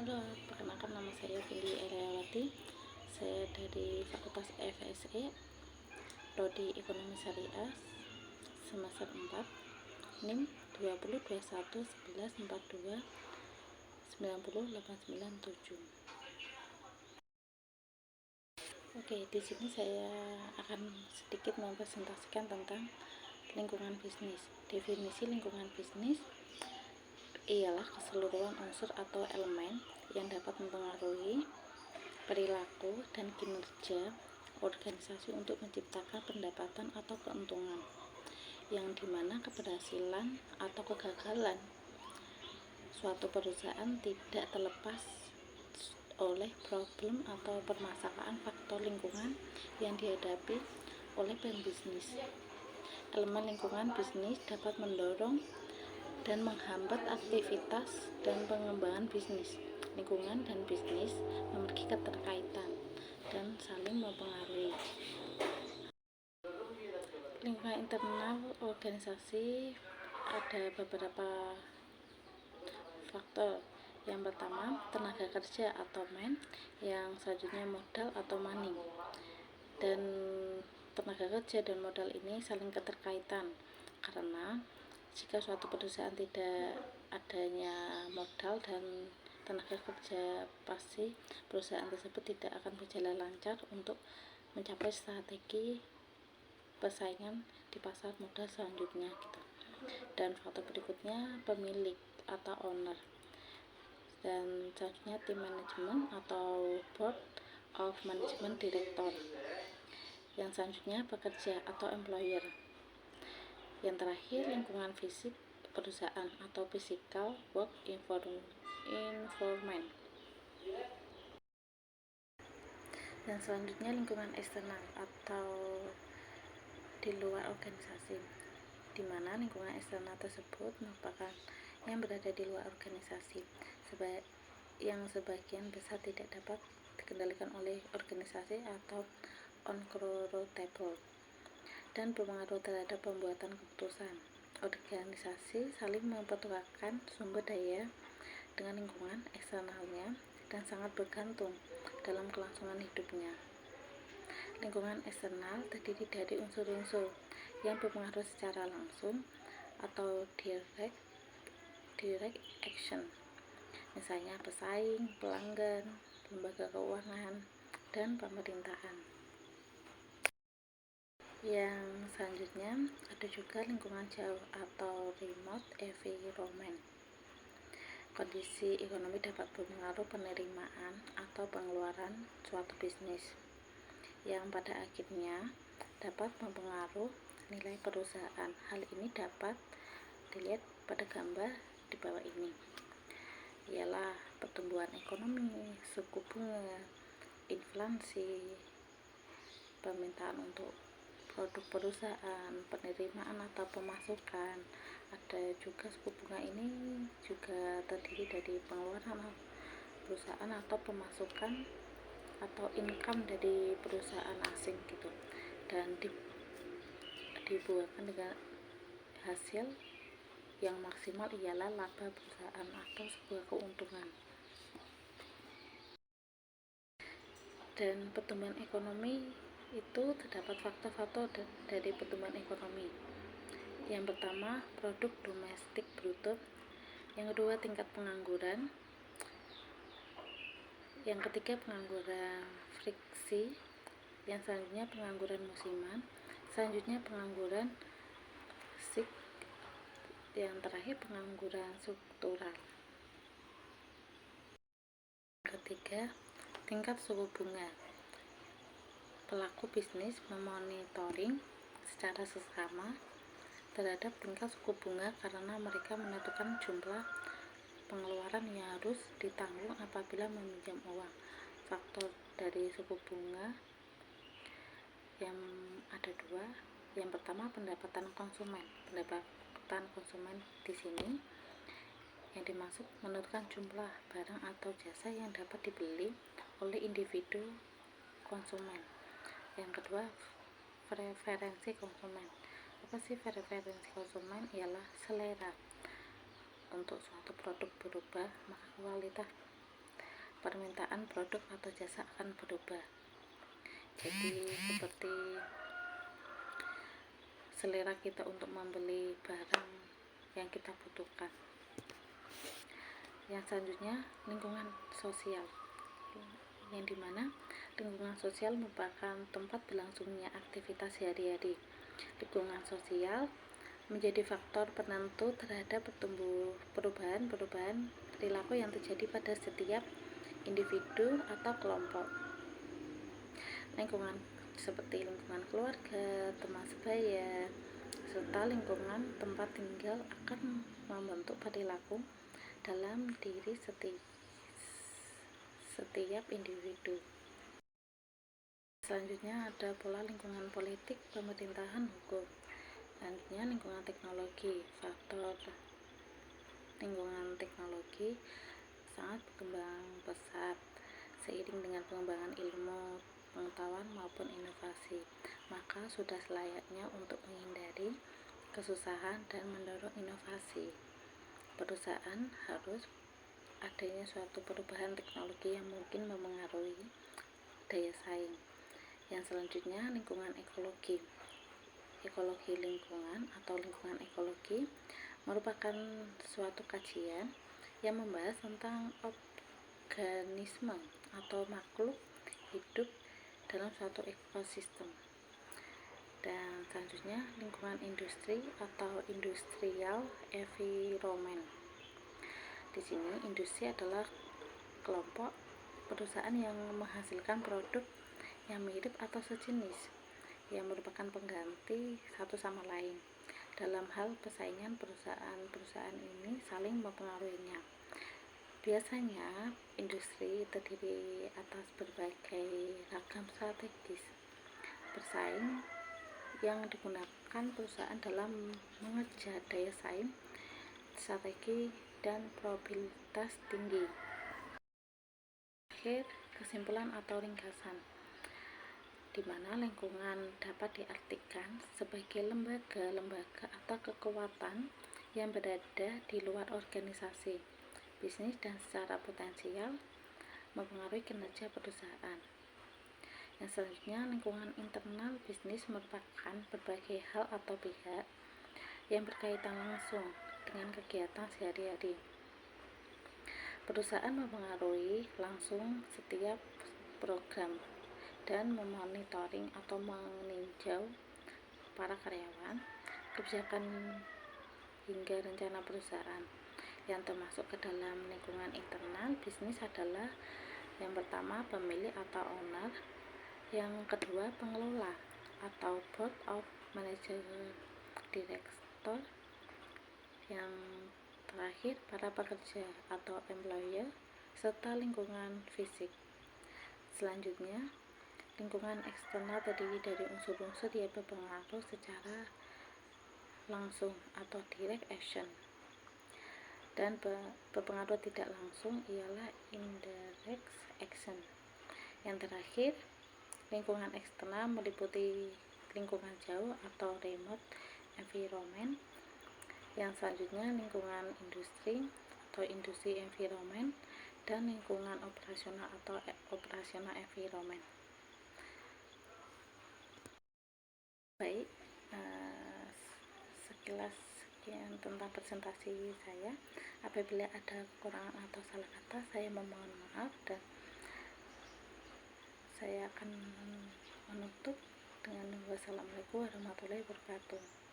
Halo, perkenalkan nama saya Vindi Aryawati. Saya dari Fakultas FSE, Prodi Ekonomi Syariah, semester 4, NIM 20211142908997. Oke, di sini saya akan sedikit mempresentasikan tentang lingkungan bisnis. Definisi lingkungan bisnis ialah keseluruhan unsur atau elemen yang dapat mempengaruhi perilaku dan kinerja organisasi untuk menciptakan pendapatan atau keuntungan, yang dimana keberhasilan atau kegagalan suatu perusahaan tidak terlepas oleh problem atau permasalahan faktor lingkungan yang dihadapi oleh pembisnis. Elemen lingkungan bisnis dapat mendorong dan menghambat aktivitas dan pengembangan bisnis. Lingkungan dan bisnis memiliki keterkaitan dan saling mempengaruhi. Lingkungan internal organisasi ada beberapa faktor. Yang pertama, tenaga kerja atau man, yang selanjutnya modal atau money. Dan tenaga kerja dan modal ini saling keterkaitan karena jika suatu perusahaan tidak adanya modal dan tenaga kerja, pasti perusahaan tersebut tidak akan berjalan lancar untuk mencapai strategi persaingan di pasar modal selanjutnya gitu. Dan faktor berikutnya pemilik atau owner, dan selanjutnya tim manajemen atau board of management director. Yang selanjutnya pekerja atau employer. Yang terakhir lingkungan fisik perusahaan atau physical work environment. Dan selanjutnya lingkungan eksternal atau di luar organisasi, di mana lingkungan eksternal tersebut merupakan yang berada di luar organisasi, yang sebagian besar tidak dapat dikendalikan oleh organisasi atau uncontrollable dan berpengaruh terhadap pembuatan keputusan. Organisasi saling mempertukarkan sumber daya dengan lingkungan eksternalnya dan sangat bergantung dalam kelangsungan hidupnya. Lingkungan eksternal terdiri dari unsur-unsur yang berpengaruh secara langsung atau direct action, misalnya pesaing, pelanggan, lembaga keuangan, dan pemerintahan. Yang selanjutnya ada juga lingkungan jauh atau remote environment. Kondisi ekonomi dapat berpengaruh penerimaan atau pengeluaran suatu bisnis, yang pada akhirnya dapat mempengaruhi nilai perusahaan. Hal ini dapat dilihat pada gambar di bawah ini, ialah pertumbuhan ekonomi, suku bunga, inflasi, permintaan untuk produk perusahaan, penerimaan atau pemasukan. Ada juga suku bunga ini juga terdiri dari pengeluaran perusahaan atau pemasukan atau income dari perusahaan asing gitu, dan dibuatkan dengan hasil yang maksimal ialah laba perusahaan atau sebuah keuntungan. Dan pertumbuhan ekonomi itu terdapat faktor-faktor dari pertumbuhan ekonomi. Yang pertama, produk domestik bruto. Yang kedua, tingkat pengangguran. Yang ketiga, pengangguran friksi. Yang selanjutnya, pengangguran musiman. Selanjutnya, pengangguran fisik. Yang terakhir, pengangguran struktural. Ketiga, tingkat suku bunga. Pelaku bisnis memonitoring secara seksama terhadap tingkat suku bunga karena mereka menentukan jumlah pengeluaran yang harus ditanggung apabila meminjam uang. Faktor dari suku bunga yang ada dua. Yang pertama, pendapatan konsumen. Pendapatan konsumen di sini yang dimaksud menentukan jumlah barang atau jasa yang dapat dibeli oleh individu konsumen. Yang kedua, preferensi konsumen. Apa sih preferensi konsumen? Ialah selera untuk suatu produk berubah, maka kualitas permintaan produk atau jasa akan berubah. Jadi seperti selera kita untuk membeli barang yang kita butuhkan. Yang selanjutnya, lingkungan sosial, yang dimana lingkungan sosial merupakan tempat berlangsungnya aktivitas sehari-hari. Lingkungan sosial menjadi faktor penentu terhadap perubahan perilaku yang terjadi pada setiap individu atau kelompok. Lingkungan seperti lingkungan keluarga, teman sebaya, serta lingkungan tempat tinggal akan membentuk perilaku dalam diri setiap individu. Selanjutnya ada pola lingkungan politik, pemerintahan, hukum. Selanjutnya lingkungan teknologi. Faktor lingkungan teknologi sangat berkembang pesat seiring dengan pengembangan ilmu, pengetahuan maupun inovasi. Maka sudah selayaknya untuk menghindari kesusahan dan mendorong inovasi. Perusahaan harus adanya suatu perubahan teknologi yang mungkin memengaruhi daya saing. Yang selanjutnya lingkungan ekologi. Ekologi lingkungan atau lingkungan ekologi merupakan suatu kajian yang membahas tentang organisme atau makhluk hidup dalam suatu ekosistem. Dan selanjutnya lingkungan industri atau industrial environment. Di sini industri adalah kelompok perusahaan yang menghasilkan produk yang mirip atau sejenis yang merupakan pengganti satu sama lain. Dalam hal persaingan, perusahaan ini saling mempengaruhinya. Biasanya industri terdiri atas berbagai ragam strategis bersaing yang digunakan perusahaan dalam mengejar daya saing, strategi, dan probabilitas tinggi. Akhir, kesimpulan atau ringkasan, di mana lingkungan dapat diartikan sebagai lembaga atau kekuatan yang berada di luar organisasi, bisnis dan secara potensial mempengaruhi kinerja perusahaan. Yang selanjutnya, lingkungan internal bisnis merupakan berbagai hal atau pihak yang berkaitan langsung dengan kegiatan sehari-hari. Perusahaan mempengaruhi langsung setiap program dan memonitoring atau meninjau para karyawan, kebijakan hingga rencana perusahaan. Yang termasuk ke dalam lingkungan internal bisnis adalah yang pertama pemilik atau owner, yang kedua pengelola atau board of manager, direktur, yang terakhir para pekerja atau employer, serta lingkungan fisik. Selanjutnya, lingkungan eksternal terdiri dari unsur-unsur yang berpengaruh secara langsung atau direct action, dan berpengaruh tidak langsung ialah indirect action. Yang terakhir, lingkungan eksternal meliputi lingkungan jauh atau remote environment. Yang selanjutnya lingkungan industri atau industry environment, dan lingkungan operasional atau operational environment. Baik, sekian tentang presentasi saya. Apabila ada kekurangan atau salah kata, saya memohon maaf, dan saya akan menutup dengan wassalamualaikum warahmatullahi wabarakatuh.